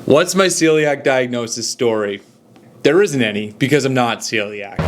What's my celiac diagnosis story? There isn't any because I'm not celiac.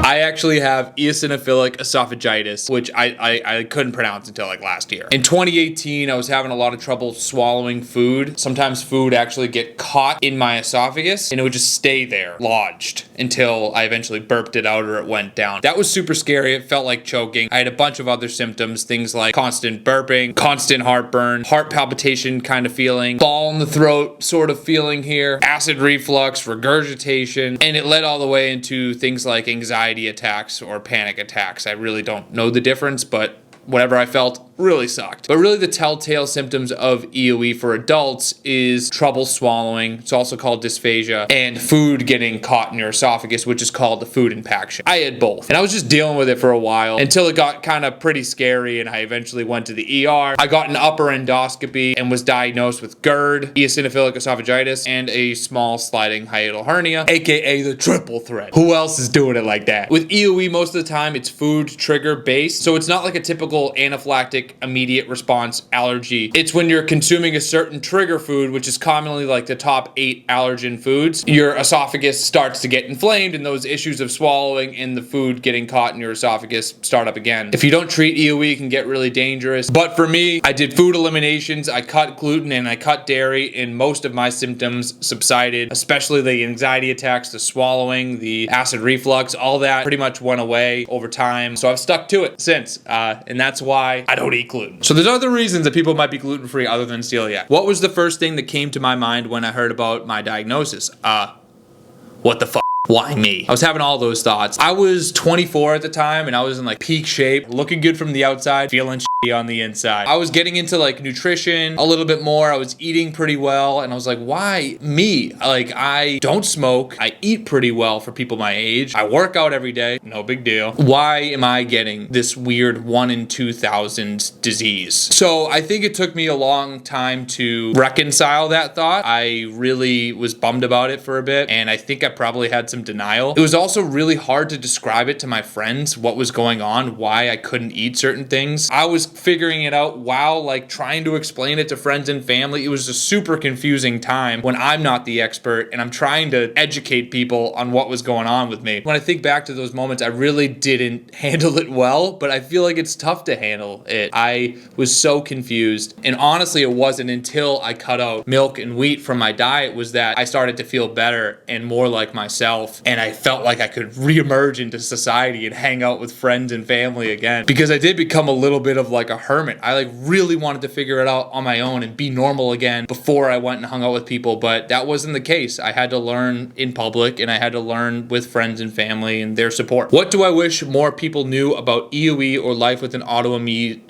I actually have eosinophilic esophagitis, which I couldn't pronounce until like last year. In 2018, I was having a lot of trouble swallowing food. Sometimes food actually get caught in my esophagus and it would just stay there, lodged, until I eventually burped it out or it went down. That was super scary. It felt like choking. I had a bunch of other symptoms, things like constant burping, constant heartburn, heart palpitation kind of feeling, ball in the throat sort of feeling here, acid reflux, regurgitation, and it led all the way into things like anxiety attacks or panic attacks. I really don't know the difference, but whatever I felt really sucked. But really the telltale symptoms of EOE for adults is trouble swallowing, it's also called dysphagia, and food getting caught in your esophagus, which is called the food impaction. I had both, and I was just dealing with it for a while until it got kind of pretty scary and I eventually went to the ER. I got an upper endoscopy and was diagnosed with GERD, eosinophilic esophagitis, and a small sliding hiatal hernia, aka the triple threat. Who else is doing it like that? With EOE, most of the time it's food trigger based, so it's not like a typical anaphylactic immediate response allergy. It's when you're consuming a certain trigger food, which is commonly like the top 8 allergen foods, your esophagus starts to get inflamed and those issues of swallowing and the food getting caught in your esophagus start up again. If you don't treat EOE, it can get really dangerous. But for me, I did food eliminations, I cut gluten and I cut dairy, and most of my symptoms subsided, especially the anxiety attacks, the swallowing, the acid reflux, all that pretty much went away over time. So I've stuck to it since, and that's why I don't eat gluten. So there's other reasons that people might be gluten-free other than celiac. What was the first thing that came to my mind when I heard about my diagnosis? What the fuck? Why me? I was having all those thoughts. I was 24 at the time and I was in like peak shape, looking good from the outside, feeling shitty on the inside. I was getting into like nutrition a little bit more. I was eating pretty well and I was like, why me? Like, I don't smoke. I eat pretty well for people my age. I work out every day. No big deal. Why am I getting this weird 1 in 2,000 disease? So I think it took me a long time to reconcile that thought. I really was bummed about it for a bit and I think I probably had some denial. It was also really hard to describe it to my friends, what was going on, why I couldn't eat certain things. I was figuring it out while like trying to explain it to friends and family. It was a super confusing time when I'm not the expert and I'm trying to educate people on what was going on with me. When I think back to those moments, I really didn't handle it well, but I feel like it's tough to handle it. I was so confused, and honestly it wasn't until I cut out milk and wheat from my diet was that I started to feel better and more like myself. And I felt like I could reemerge into society and hang out with friends and family again, because I did become a little bit of like a hermit. I like really wanted to figure it out on my own and be normal again before I went and hung out with people, but that wasn't the case. I had to learn in public and I had to learn with friends and family and their support. What do I wish more people knew about EOE or life with an autoimmune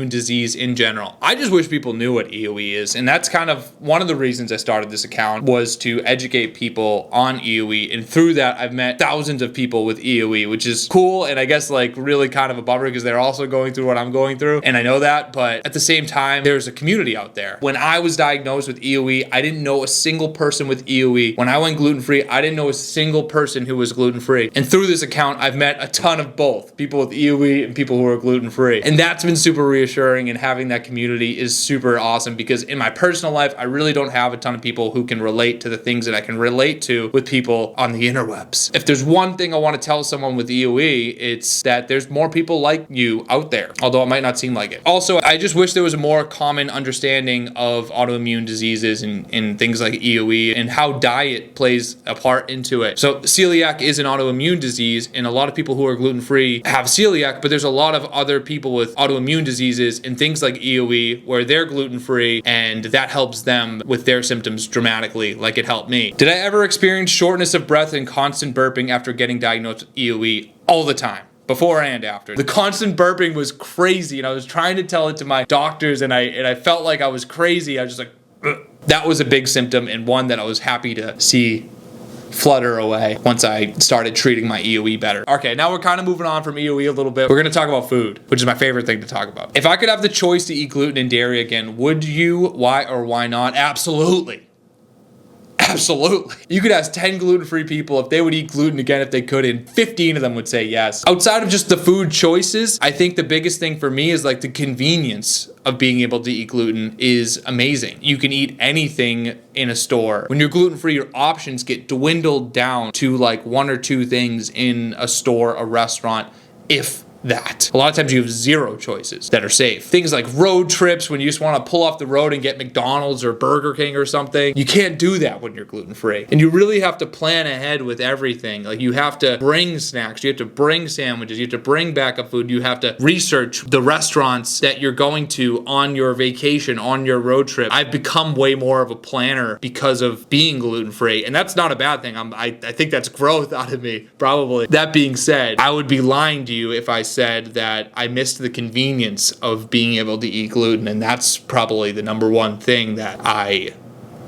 disease in general? I just wish people knew what EOE is, and that's kind of one of the reasons I started this account, was to educate people on EOE, and through that I've met thousands of people with EOE, which is cool, and I guess like really kind of a bummer because they're also going through what I'm going through, and I know that, but at the same time there's a community out there. When I was diagnosed with EOE, I didn't know a single person with EOE. When I went gluten-free, I didn't know a single person who was gluten-free, and through this account I've met a ton of both, people with EOE and people who are gluten-free, and that's been super reassuring, and having that community is super awesome because in my personal life I really don't have a ton of people who can relate to the things that I can relate to with people on the interwebs. If there's one thing I want to tell someone with EOE, it's that there's more people like you out there, although it might not seem like it. Also, I just wish there was a more common understanding of autoimmune diseases and things like EOE and how diet plays a part into it. So celiac is an autoimmune disease, and a lot of people who are gluten-free have celiac, but there's a lot of other people with autoimmune diseases and things like EOE where they're gluten-free, and that helps them with their symptoms dramatically, like it helped me. Did I ever experience shortness of breath and constant burping after getting diagnosed with EOE? All the time. Before and after. The constant burping was crazy, and I was trying to tell it to my doctors, and I felt like I was crazy. I was just like, ugh. That was a big symptom, and one that I was happy to see flutter away once I started treating my EOE better. Okay, now we're kind of moving on from EOE a little bit. We're gonna talk about food, which is my favorite thing to talk about. If I could have the choice to eat gluten and dairy again, would you? Why or why not? Absolutely. Absolutely. You could ask 10 gluten-free people if they would eat gluten again if they could, and 15 of them would say yes. Outside of just the food choices, I think the biggest thing for me is like the convenience of being able to eat gluten is amazing. You can eat anything in a store. When you're gluten-free, your options get dwindled down to like 1 or 2 things in a store, a restaurant, if that. A lot of times you have 0 choices that are safe. Things like road trips when you just want to pull off the road and get McDonald's or Burger King or something. You can't do that when you're gluten-free. And you really have to plan ahead with everything. Like you have to bring snacks, you have to bring sandwiches, you have to bring backup food, you have to research the restaurants that you're going to on your vacation, on your road trip. I've become way more of a planner because of being gluten-free, and that's not a bad thing. I think that's growth out of me, probably. That being said, I would be lying to you if I said that I missed the convenience of being able to eat gluten, and that's probably the #1 thing that I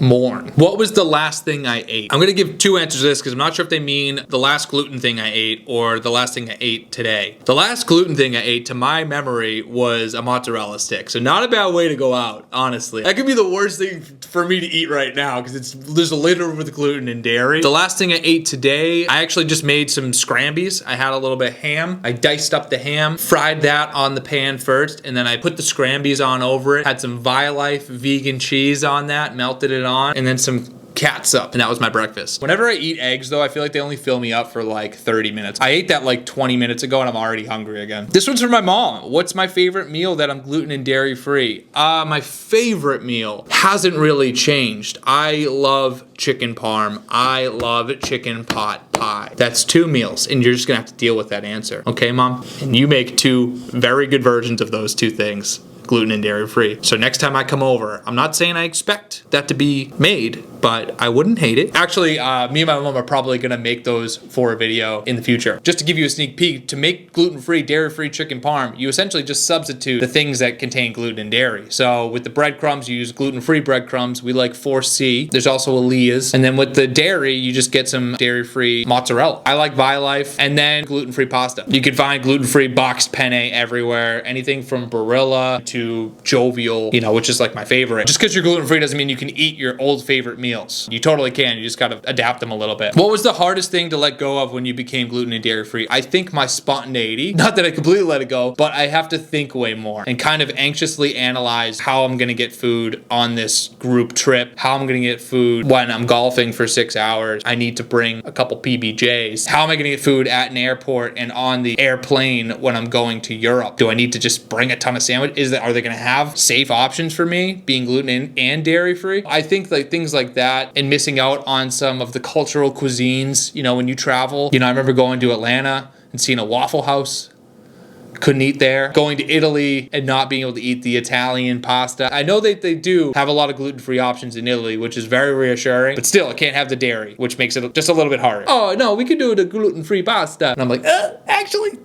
mourn. What was the last thing I ate? I'm gonna give 2 answers to this because I'm not sure if they mean the last gluten thing I ate or the last thing I ate today. The last gluten thing I ate, to my memory, was a mozzarella stick. So not a bad way to go out, honestly. That could be the worst thing for me to eat right now because there's a littered with gluten and dairy. The last thing I ate today, I actually just made some scrambies. I had a little bit of ham. I diced up the ham, fried that on the pan first, and then I put the scrambies on over it. Had some Violife vegan cheese on that, melted it on, and then some catsup, and that was my breakfast. Whenever I eat eggs though, I feel like they only fill me up for like 30 minutes. I ate that like 20 minutes ago and I'm already hungry again. This one's for my mom. What's my favorite meal that I'm gluten and dairy free? My favorite meal hasn't really changed. I love chicken parm. I love chicken pot pie. That's 2 meals, and you're just gonna have to deal with that answer. Okay, Mom? And you make 2 very good versions of those 2 things, gluten and dairy free. So next time I come over, I'm not saying I expect that to be made, but I wouldn't hate it. Actually, me and my mom are probably gonna make those for a video in the future. Just to give you a sneak peek, to make gluten-free, dairy-free chicken parm, you essentially just substitute the things that contain gluten and dairy. So with the breadcrumbs, you use gluten-free breadcrumbs. We like 4C. There's also Alea's. And then with the dairy, you just get some dairy-free mozzarella. I like Violife, and then gluten-free pasta. You can find gluten-free boxed penne everywhere. Anything from Barilla to Jovial, you know, which is like my favorite. Just because you're gluten-free doesn't mean you can eat your old favorite meals. You totally can. You just gotta adapt them a little bit. What was the hardest thing to let go of when you became gluten and dairy free? I think my spontaneity. Not that I completely let it go, but I have to think way more and kind of anxiously analyze how I'm gonna get food on this group trip, how I'm gonna get food when I'm golfing for 6 hours. I need to bring a couple PBJs. How am I gonna get food at an airport and on the airplane when I'm going to Europe? Do I need to just bring a ton of sandwiches? Are they gonna have safe options for me being gluten and dairy free? I think like things like that, and missing out on some of the cultural cuisines, you know, when you travel. You know, I remember going to Atlanta and seeing a Waffle House. Couldn't eat there. Going to Italy and not being able to eat the Italian pasta. I know that they do have a lot of gluten-free options in Italy, which is very reassuring, but still, I can't have the dairy, which makes it just a little bit harder. Oh, no, we could do the gluten-free pasta. And I'm like, actually,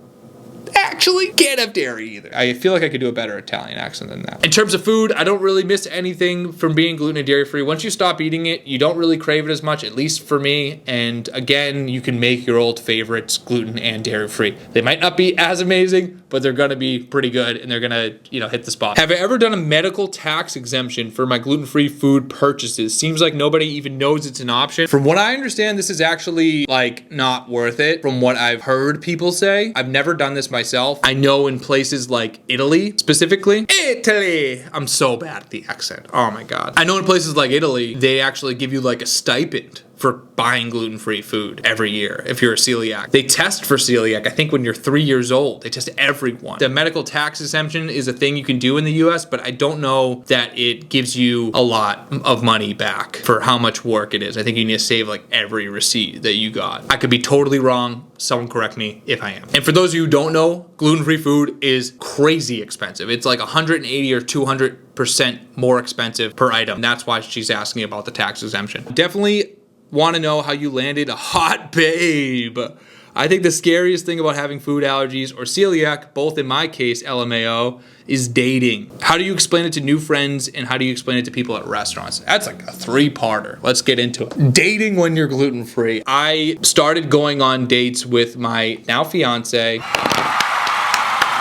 can't have dairy either. I feel like I could do a better Italian accent than that. In terms of food, I don't really miss anything from being gluten and dairy free. Once you stop eating it, you don't really crave it as much, at least for me. And again, you can make your old favorites gluten and dairy free. They might not be as amazing, but they're gonna be pretty good and they're gonna, you know, hit the spot. Have I ever done a medical tax exemption for my gluten-free food purchases? Seems like nobody even knows it's an option. From what I understand, this is actually like not worth it from what I've heard people say. I've never done this myself. I know in places like Italy, specifically. Italy! I'm so bad at the accent. Oh my God. I know in places like Italy, they actually give you like a stipend for buying gluten-free food every year if you're a celiac. They test for celiac, I think when you're 3 years old. They test everyone. The medical tax exemption is a thing you can do in the US, but I don't know that it gives you a lot of money back for how much work it is. I think you need to save like every receipt that you got. I could be totally wrong. Someone correct me if I am. And for those of you who don't know, gluten-free food is crazy expensive. It's like 180 or 200% more expensive per item. That's why she's asking about the tax exemption. Definitely want to know how you landed a hot babe. I think the scariest thing about having food allergies or celiac, both in my case, LMAO, is dating. How do you explain it to new friends and how do you explain it to people at restaurants? That's like a 3-parter. Let's get into it. Dating when you're gluten-free. I started going on dates with my now fiance.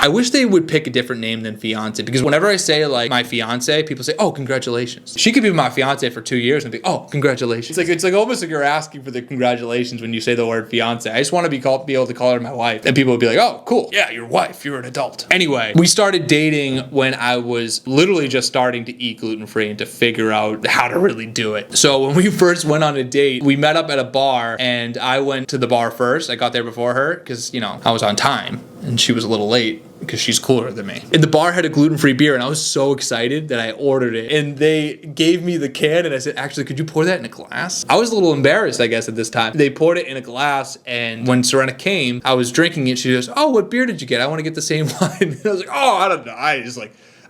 I wish they would pick a different name than fiancé, because whenever I say like my fiancé, people say, oh, congratulations. She could be my fiancé for 2 years and be, oh, congratulations. It's like almost like you're asking for the congratulations when you say the word fiancé. I just want to be able to call her my wife, and people would be like, oh, cool. Yeah, your wife. You're an adult. Anyway, we started dating when I was literally just starting to eat gluten-free and to figure out how to really do it. So when we first went on a date, we met up at a bar, and I went to the bar first. I got there before her because, you know, I was on time and she was a little late because she's cooler than me. And the bar had a gluten-free beer, and I was so excited that I ordered it. And they gave me the can, and I said, actually, could you pour that in a glass? I was a little embarrassed, I guess, at this time. They poured it in a glass, and when Serena came, I was drinking it. She goes, oh, what beer did you get? I want to get the same one. And I was like, oh, I don't know.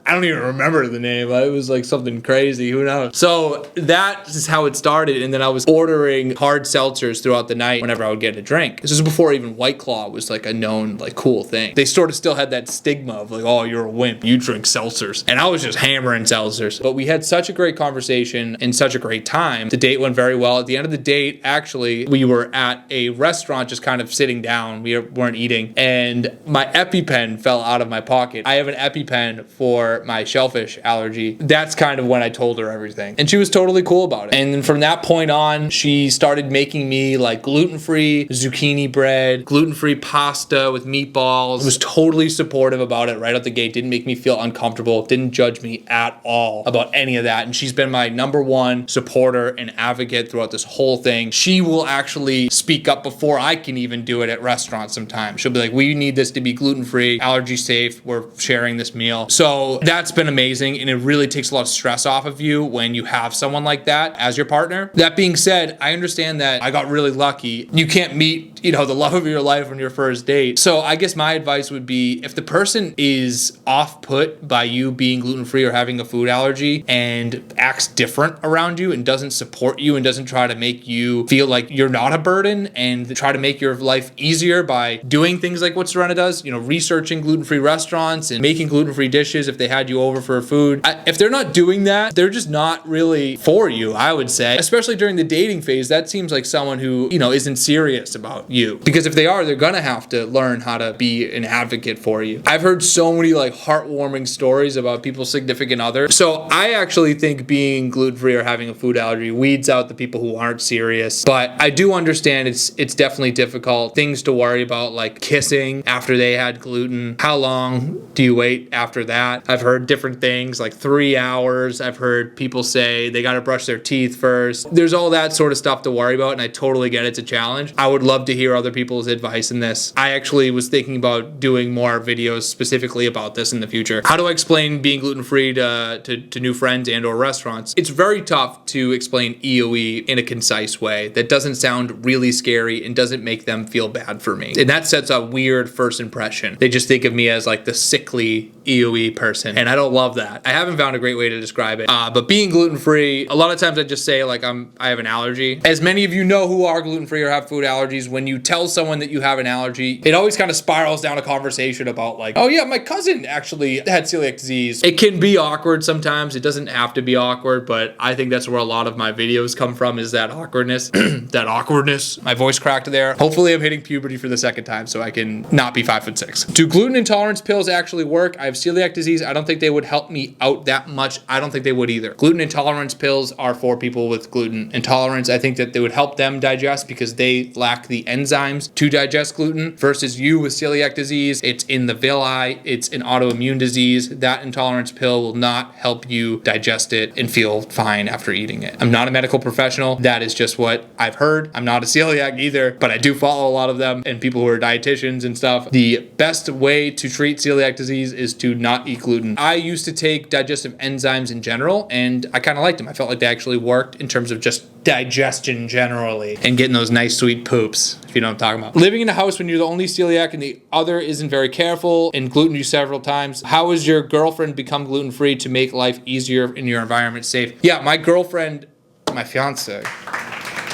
I don't even remember the name. It was like something crazy. Who knows? So that is how it started. And then I was ordering hard seltzers throughout the night whenever I would get a drink. This was before even White Claw was like a known, like, cool thing. They sort of still had that stigma of like, oh, you're a wimp. You drink seltzers. And I was just hammering seltzers. But we had such a great conversation and such a great time. The date went very well. At the end of the date, actually, we were at a restaurant just kind of sitting down. We weren't eating. And my EpiPen fell out of my pocket. I have an EpiPen for my shellfish allergy. That's kind of when I told her everything, and she was totally cool about it. And then from that point on, she started making me like gluten-free zucchini bread, gluten-free pasta with meatballs. Was totally supportive about it right out the gate. Didn't make me feel uncomfortable, didn't judge me at all about any of that. And she's been my #1 supporter and advocate throughout this whole thing. She will actually speak up before I can even do it at restaurants sometimes. She'll be like, we need this to be gluten-free, allergy safe, we're sharing this meal. So that's been amazing, and it really takes a lot of stress off of you when you have someone like that as your partner. That being said, I understand that I got really lucky. You can't meet, you know, the love of your life on your first date. So I guess my advice would be, if the person is off-put by you being gluten-free or having a food allergy and acts different around you and doesn't support you and doesn't try to make you feel like you're not a burden and try to make your life easier by doing things like what Serena does, you know, researching gluten-free restaurants and making gluten-free dishes if they had you over for food. If they're not doing that, they're just not really for you, I would say. Especially during the dating phase, that seems like someone who, you know, isn't serious about you. Because if they are, they're gonna have to learn how to be an advocate for you. I've heard so many like heartwarming stories about people's significant other. So I actually think being gluten-free or having a food allergy weeds out the people who aren't serious. But I do understand it's definitely difficult. Things to worry about, like kissing after they had gluten. How long do you wait after that? I've heard different things like 3 hours. I've heard people say they got to brush their teeth first. There's all that sort of stuff to worry about, and I totally get it's a challenge. I would love to hear other people's advice in this. I actually was thinking about doing more videos specifically about this in the future. How do I explain being gluten-free to new friends and or restaurants? It's very tough to explain EOE in a concise way that doesn't sound really scary and doesn't make them feel bad for me. And that sets a weird first impression. They just think of me as like the sickly EOE person, and I don't love that. I haven't found a great way to describe it. But being gluten-free, a lot of times I just say like I have an allergy. As many of you know who are gluten-free or have food allergies, when you tell someone that you have an allergy, it always kind of spirals down a conversation about like, oh yeah, my cousin actually had celiac disease. It can be awkward sometimes. It doesn't have to be awkward, but I think that's where a lot of my videos come from, is that awkwardness. That awkwardness. My voice cracked there. Hopefully I'm hitting puberty for the second time so I can not be 5'6". Do gluten intolerance pills actually work? I have celiac disease. I don't think they would help me out that much. I don't think they would either. Gluten intolerance pills are for people with gluten intolerance. I think that they would help them digest because they lack the enzymes to digest gluten, versus you with celiac disease. It's in the villi. It's an autoimmune disease. That intolerance pill will not help you digest it and feel fine after eating it. I'm not a medical professional. That is just what I've heard. I'm not a celiac either, but I do follow a lot of them and people who are dietitians and stuff. The best way to treat celiac disease is to not eat gluten. I used to take digestive enzymes in general, and I kind of liked them. I felt like they actually worked in terms of just digestion generally and getting those nice sweet poops, if you know what I'm talking about. Living in a house when you're the only celiac and the other isn't very careful and gluten you several times. How has your girlfriend become gluten-free to make life easier and your environment safe? Yeah, my girlfriend, my fiancée,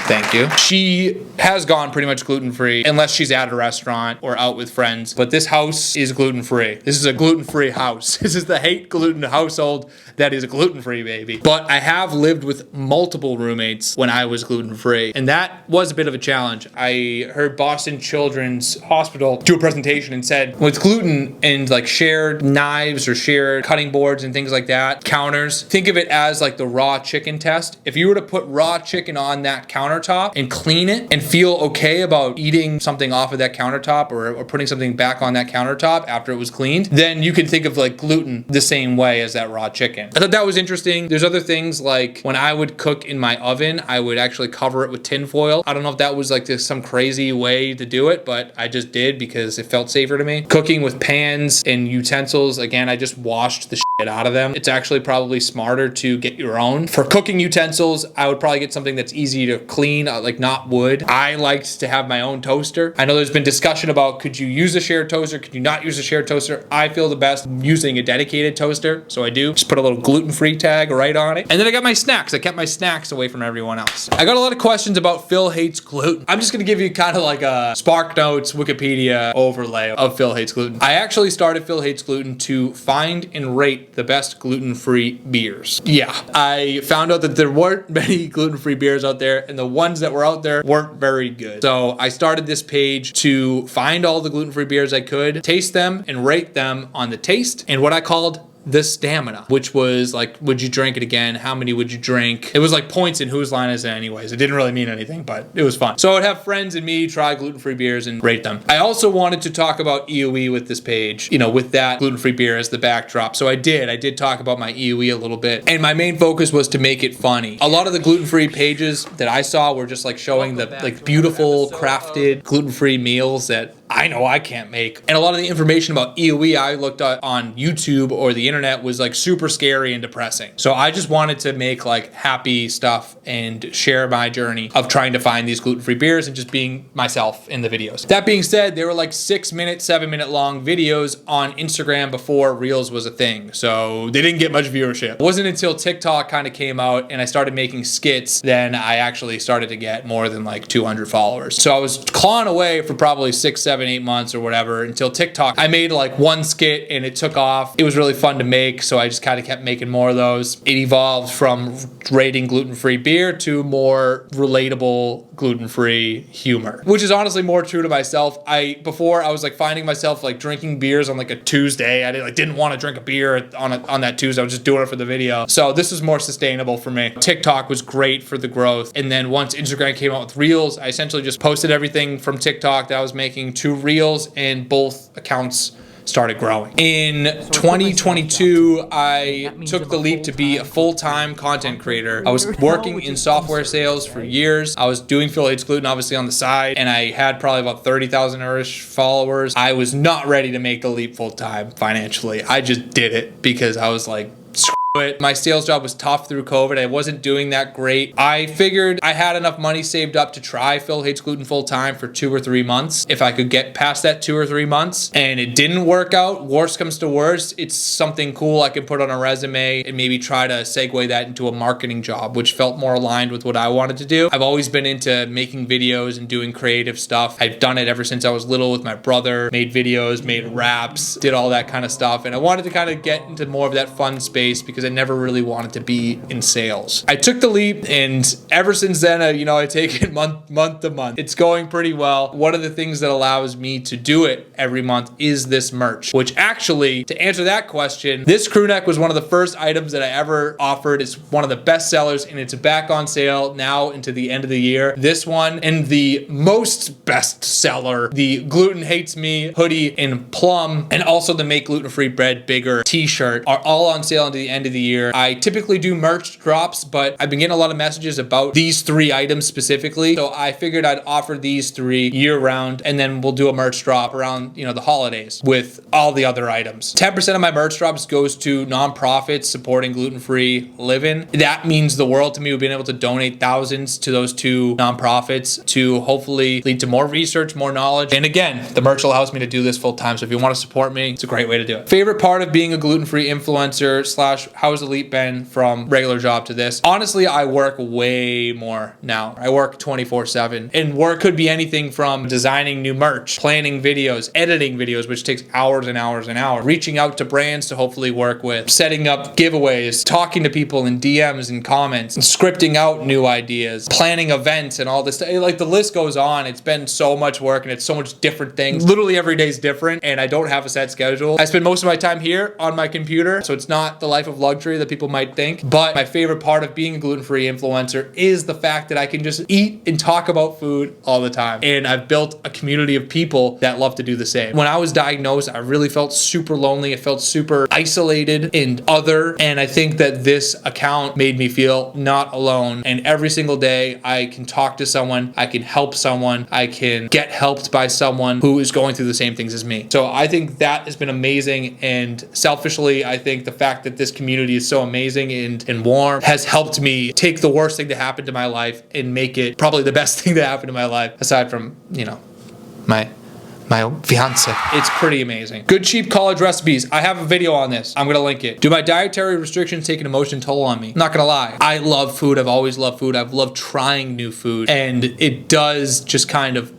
Thank you. She has gone pretty much gluten-free unless she's at a restaurant or out with friends. But this house is gluten-free. This is a gluten-free house. This is the hate gluten household that is a gluten-free, baby. But I have lived with multiple roommates when I was gluten-free, and that was a bit of a challenge. I heard Boston Children's Hospital do a presentation and said, with gluten and like shared knives or shared cutting boards and things like that, counters, think of it as like the raw chicken test. If you were to put raw chicken on that countertop and clean it and feel okay about eating something off of that countertop or putting something back on that countertop after it was cleaned, then you can think of like gluten the same way as that raw chicken. I thought that was interesting. There's other things like when I would cook in my oven, I would actually cover it with tin foil. I don't know if that was like some crazy way to do it, but I just did because it felt safer to me. Cooking with pans and utensils, again, I just washed the shit out of them. It's actually probably smarter to get your own. For cooking utensils, I would probably get something that's easy to clean, like not wood. I liked to have my own toaster. I know there's been discussion about could you use a shared toaster, could you not use a shared toaster? I feel the best using a dedicated toaster, so I do. Just put a little gluten-free tag right on it. And then I got my snacks. I kept my snacks away from everyone else. I got a lot of questions about Phil Hates Gluten. I'm just gonna give you kind of like a Spark Notes Wikipedia overlay of Phil Hates Gluten. I actually started Phil Hates Gluten to find and rate the best gluten-free beers. Yeah, I found out that there weren't many gluten-free beers out there, and the ones that were out there weren't very good. So I started this page to find all the gluten-free beers I could, taste them, and rate them on the taste and what I called the stamina, which was like, would you drink it again? How many would you drink? It was like points in whose line is it anyways. It didn't really mean anything, but it was fun. So I would have friends and me try gluten-free beers and rate them. I also wanted to talk about EOE with this page, you know, with that gluten-free beer as the backdrop. So I did talk about my EOE a little bit, and my main focus was to make it funny. A lot of the gluten-free pages that I saw were just like showing the like beautiful crafted gluten-free meals that I know I can't make. And a lot of the information about EOE I looked at on YouTube or the internet was like super scary and depressing. So I just wanted to make like happy stuff and share my journey of trying to find these gluten-free beers and just being myself in the videos. That being said, they were like 6-minute, 7-minute long videos on Instagram before Reels was a thing. So they didn't get much viewership. It wasn't until TikTok kind of came out and I started making skits, then I actually started to get more than like 200 followers. So I was clawing away for probably 6, 7, 8 months or whatever until TikTok. I made like one skit and it took off. It was really fun to make, so I just kind of kept making more of those. It evolved from rating gluten-free beer to more relatable gluten-free humor, which is honestly more true to myself. Before I was like finding myself like drinking beers on like a Tuesday. I didn't want to drink a beer on that Tuesday. I was just doing it for the video. So this was more sustainable for me. TikTok was great for the growth. And then once Instagram came out with Reels, I essentially just posted everything from TikTok that I was making to Reels, and both accounts started growing. In 2022, I took the leap to be a full-time content creator. I was working in software sales for years. I was doing Phil Hates Gluten obviously on the side, and I had probably about 30,000-ish followers. I was not ready to make the leap full-time financially. I just did it because I was like, but my sales job was tough through COVID. I wasn't doing that great. I figured I had enough money saved up to try Phil Hates Gluten full time for 2 or 3 months. If I could get past that 2 or 3 months and it didn't work out, worst comes to worst, it's something cool I could put on a resume and maybe try to segue that into a marketing job, which felt more aligned with what I wanted to do. I've always been into making videos and doing creative stuff. I've done it ever since I was little with my brother, made videos, made raps, did all that kind of stuff. And I wanted to kind of get into more of that fun space because I never really wanted to be in sales. I took the leap, and ever since then, I take it month to month. It's going pretty well. One of the things that allows me to do it every month is this merch, which actually, to answer that question, this crew neck was one of the first items that I ever offered. It's one of the best sellers, and it's back on sale now into the end of the year. This one and the most best seller, the Gluten Hates Me hoodie in plum, and also the Make Gluten-Free Bread Bigger t-shirt are all on sale into the end of the year. I typically do merch drops, but I've been getting a lot of messages about these 3 items specifically. So I figured I'd offer these 3 year round, and then we'll do a merch drop around, the holidays with all the other items. 10% of my merch drops goes to nonprofits supporting gluten-free living. That means the world to me. We've been able to donate thousands to those 2 nonprofits to hopefully lead to more research, more knowledge. And again, the merch allows me to do this full time. So if you want to support me, it's a great way to do it. Favorite part of being a gluten-free influencer / How has the leap been from regular job to this? Honestly, I work way more now. I work 24/7, and work could be anything from designing new merch, planning videos, editing videos, which takes hours and hours and hours, reaching out to brands to hopefully work with, setting up giveaways, talking to people in DMs and comments, and scripting out new ideas, planning events and all this stuff. Like, the list goes on. It's been so much work, and it's so much different things. Literally every day is different, and I don't have a set schedule. I spend most of my time here on my computer, so it's not the life of luxury that people might think. But my favorite part of being a gluten-free influencer is the fact that I can just eat and talk about food all the time. And I've built a community of people that love to do the same. When I was diagnosed, I really felt super lonely. I felt super isolated and other. And I think that this account made me feel not alone. And every single day I can talk to someone, I can help someone, I can get helped by someone who is going through the same things as me. So I think that has been amazing. And selfishly, I think the fact that this community is so amazing and warm has helped me take the worst thing to happen to my life and make it probably the best thing to happen to my life, aside from, you know, my fiancée. It's pretty amazing. Good cheap college recipes. I have a video on this. I'm gonna link it. Do my dietary restrictions take an emotional toll on me? I'm not gonna lie. I love food. I've always loved food. I've loved trying new food, and it does just kind of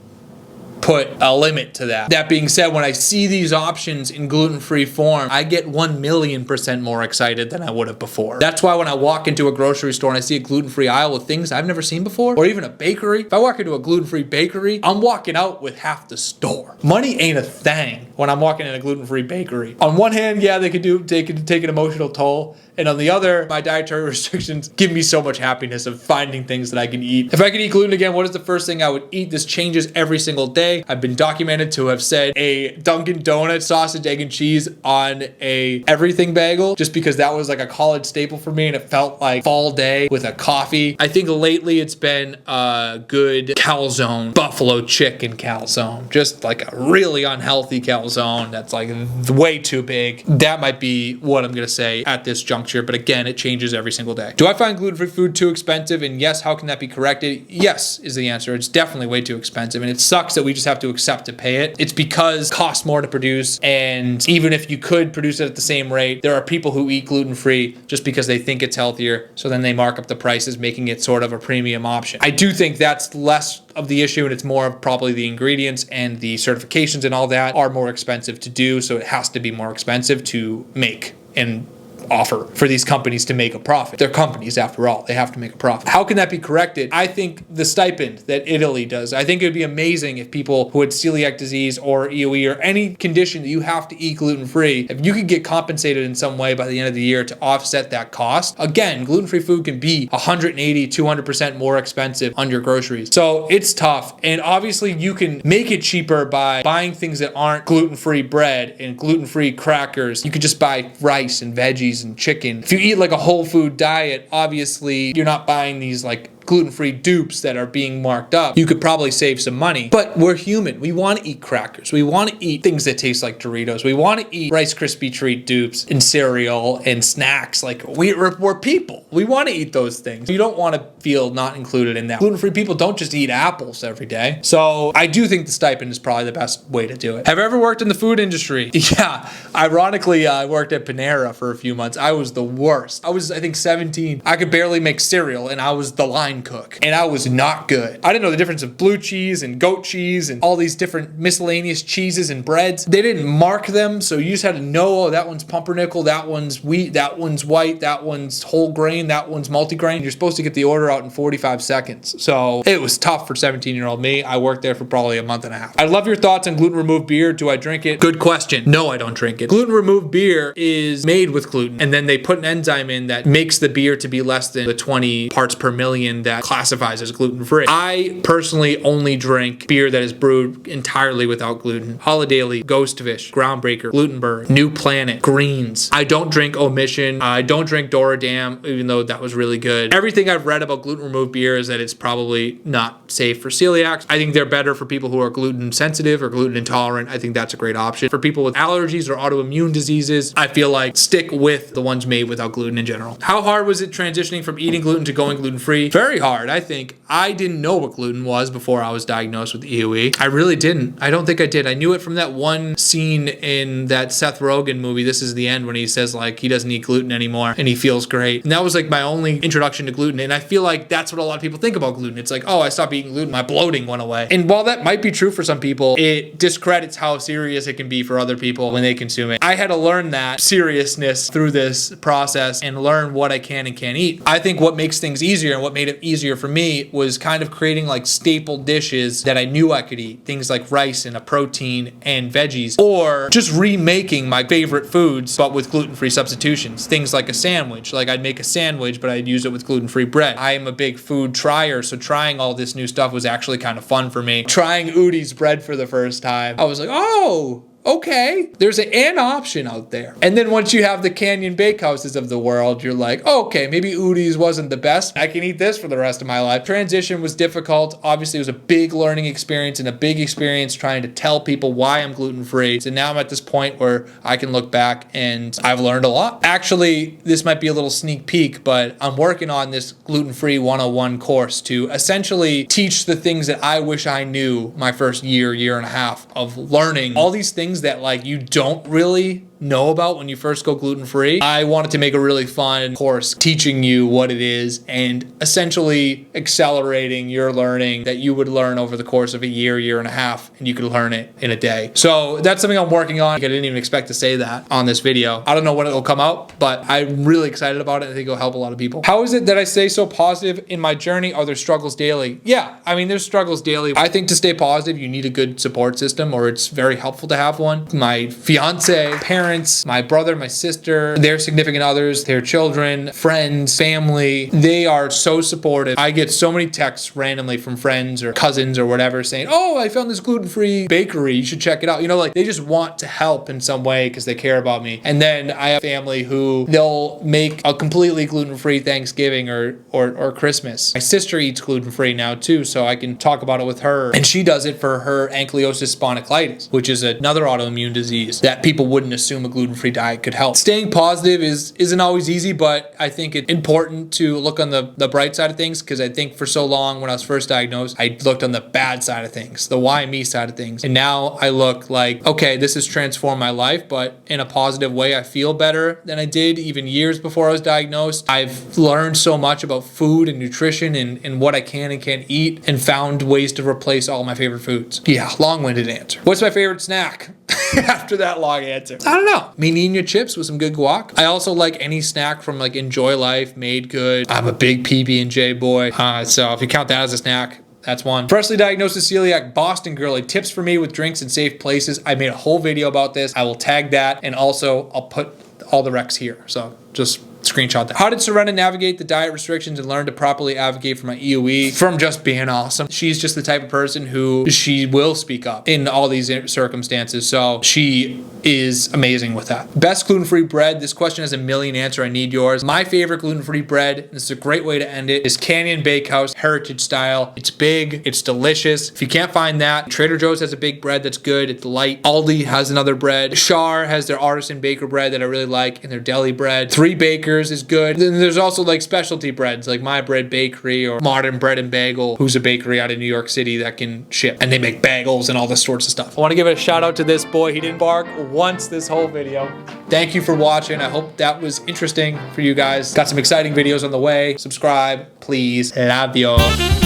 put a limit to that. That being said, when I see these options in gluten-free form, I get 1,000,000% more excited than I would have before. That's why when I walk into a grocery store and I see a gluten-free aisle with things I've never seen before, or even a bakery, if I walk into a gluten-free bakery, I'm walking out with half the store. Money ain't a thing when I'm walking in a gluten-free bakery. On one hand, yeah, they could take an emotional toll. And on the other, my dietary restrictions give me so much happiness of finding things that I can eat. If I could eat gluten again, what is the first thing I would eat? This changes every single day. I've been documented to have said a Dunkin' Donuts sausage, egg, and cheese on a everything bagel, just because that was like a college staple for me and it felt like fall day with a coffee. I think lately it's been a good calzone, buffalo chicken calzone, just like a really unhealthy calzone that's like way too big. That might be what I'm gonna say at this juncture. But again, it changes every single day. Do I find gluten-free food too expensive? And yes, how can that be corrected? Yes is the answer. It's definitely way too expensive, and it sucks that we just have to accept to pay it. It's because it costs more to produce, and even if you could produce it at the same rate, there are people who eat gluten-free just because they think it's healthier, so then they mark up the prices, making it sort of a premium option. I do think that's less of the issue, and it's more of probably the ingredients and the certifications and all that are more expensive to do, so it has to be more expensive to make and offer for these companies to make a profit. They're companies after all. They have to make a profit. How can that be corrected? I think the stipend that Italy does. I think it would be amazing if people who had celiac disease or EOE or any condition that you have to eat gluten-free, if you could get compensated in some way by the end of the year to offset that cost. Again, gluten-free food can be 180, 200% more expensive on your groceries. So it's tough. And obviously you can make it cheaper by buying things that aren't gluten-free bread and gluten-free crackers. You could just buy rice and veggies and chicken. If you eat like a whole food diet, obviously you're not buying these like gluten-free dupes that are being marked up. You could probably save some money, but we're human. We want to eat crackers. We want to eat things that taste like Doritos. We want to eat Rice Krispie treat dupes and cereal and snacks. Like we're people. We want to eat those things. You don't want to feel not included in that. Gluten-free people don't just eat apples every day. So I do think the stipend is probably the best way to do it. Have I ever worked in the food industry? Yeah. Ironically, I worked at Panera for a few months. I was the worst. I was, I think, 17. I could barely make cereal and I was the line cook, and I was not good. I didn't know the difference of blue cheese and goat cheese and all these different miscellaneous cheeses and breads. They didn't mark them, so you just had to know, oh, that one's pumpernickel, that one's wheat, that one's white, that one's whole grain, that one's multigrain. You're supposed to get the order out in 45 seconds. So it was tough for 17-year-old me. I worked there for probably a month and a half. I love your thoughts on gluten-removed beer. Do I drink it? Good question. No, I don't drink it. Gluten-removed beer is made with gluten, and then they put an enzyme in that makes the beer to be less than the 20 parts per million that classifies as gluten-free. I personally only drink beer that is brewed entirely without gluten. Holiday, Ghost Fish, Groundbreaker, Glutenberg, New Planet, Greens. I don't drink Omission. I don't drink Dora Dam, even though that was really good. Everything I've read about gluten-removed beer is that it's probably not safe for celiacs. I think they're better for people who are gluten sensitive or gluten intolerant. I think that's a great option. For people with allergies or autoimmune diseases, I feel like stick with the ones made without gluten in general. How hard was it transitioning from eating gluten to going gluten-free? Very very hard, I think. I didn't know what gluten was before I was diagnosed with EOE. I really didn't. I don't think I did. I knew it from that one scene in that Seth Rogen movie, This Is the End, when he says like he doesn't eat gluten anymore and he feels great. And that was like my only introduction to gluten. And I feel like that's what a lot of people think about gluten. It's like, oh, I stopped eating gluten, my bloating went away. And while that might be true for some people, it discredits how serious it can be for other people when they consume it. I had to learn that seriousness through this process and learn what I can and can't eat. I think what makes things easier and what made it easier for me was kind of creating like staple dishes that I knew I could eat. Things like rice and a protein and veggies, or just remaking my favorite foods but with gluten-free substitutions. Things like a sandwich. Like I'd make a sandwich but I'd use it with gluten-free bread. I am a big food trier, so trying all this new stuff was actually kind of fun for me. Trying Udi's bread for the first time, I was like, oh, okay, there's an option out there. And then once you have the Canyon Bakehouses of the world, you're like, oh, okay, maybe Udi's wasn't the best. I can eat this for the rest of my life. Transition was difficult. Obviously, it was a big learning experience and a big experience trying to tell people why I'm gluten-free. So now I'm at this point where I can look back and I've learned a lot. Actually, this might be a little sneak peek, but I'm working on this gluten-free 101 course to essentially teach the things that I wish I knew my first year and a half of learning all these things that like you don't really know about when you first go gluten-free. I wanted to make a really fun course teaching you what it is and essentially accelerating your learning that you would learn over the course of a year and a half, and you could learn it in a day. So that's something I'm working on. I didn't even expect to say that on this video. I don't know when it'll come out, but I'm really excited about it. I think it'll help a lot of people. How is it that I stay so positive in my journey? Are there struggles daily? Yeah, I mean, there's struggles daily. I think to stay positive, you need a good support system, or it's very helpful to have one. My fiance, parents, my brother, my sister, their significant others, their children, friends, family, they are so supportive. I get so many texts randomly from friends or cousins or whatever saying, oh, I found this gluten-free bakery, you should check it out. You know, like they just want to help in some way because they care about me. And then I have family who they'll make a completely gluten-free Thanksgiving or Christmas. My sister eats gluten-free now too, so I can talk about it with her. And she does it for her ankylosing spondylitis, which is another autoimmune disease that people wouldn't assume a gluten-free diet could help. Staying positive isn't always easy, but I think it's important to look on the bright side of things, because I think for so long when I was first diagnosed, I looked on the bad side of things, the why me side of things. And now I look like, okay, this has transformed my life, but in a positive way. I feel better than I did even years before I was diagnosed. I've learned so much about food and nutrition and what I can and can't eat, and found ways to replace all my favorite foods. Yeah, long-winded answer. What's my favorite snack? After that long answer, I don't know. Mean chips with some good guac. I also like any snack from like Enjoy Life, Made Good. I'm a big PB&J boy. So if you count that as a snack, that's one. Freshly diagnosed with celiac, Boston girly. Tips for me with drinks in safe places. I made a whole video about this. I will tag that, and also I'll put all the recs here. So just screenshot that. How did Serena navigate the diet restrictions and learn to properly advocate for my EOE? From just being awesome. She's just the type of person who she will speak up in all these circumstances. So she is amazing with that. Best gluten-free bread. This question has a million answers. I need yours. My favorite gluten-free bread, and this is a great way to end it, is Canyon Bakehouse Heritage Style. It's big. It's delicious. If you can't find that, Trader Joe's has a big bread that's good. It's light. Aldi has another bread. Char has their artisan baker bread that I really like, and their deli bread. Three Bakers is good. Then there's also like specialty breads like My Bread Bakery or Modern Bread and Bagel, who's a bakery out of New York City that can ship, and they make bagels and all this sorts of stuff. I want to give a shout out to this boy. He didn't bark once this whole video. Thank you for watching. I hope that was interesting for you guys. Got some exciting videos on the way. Subscribe, please. Love you.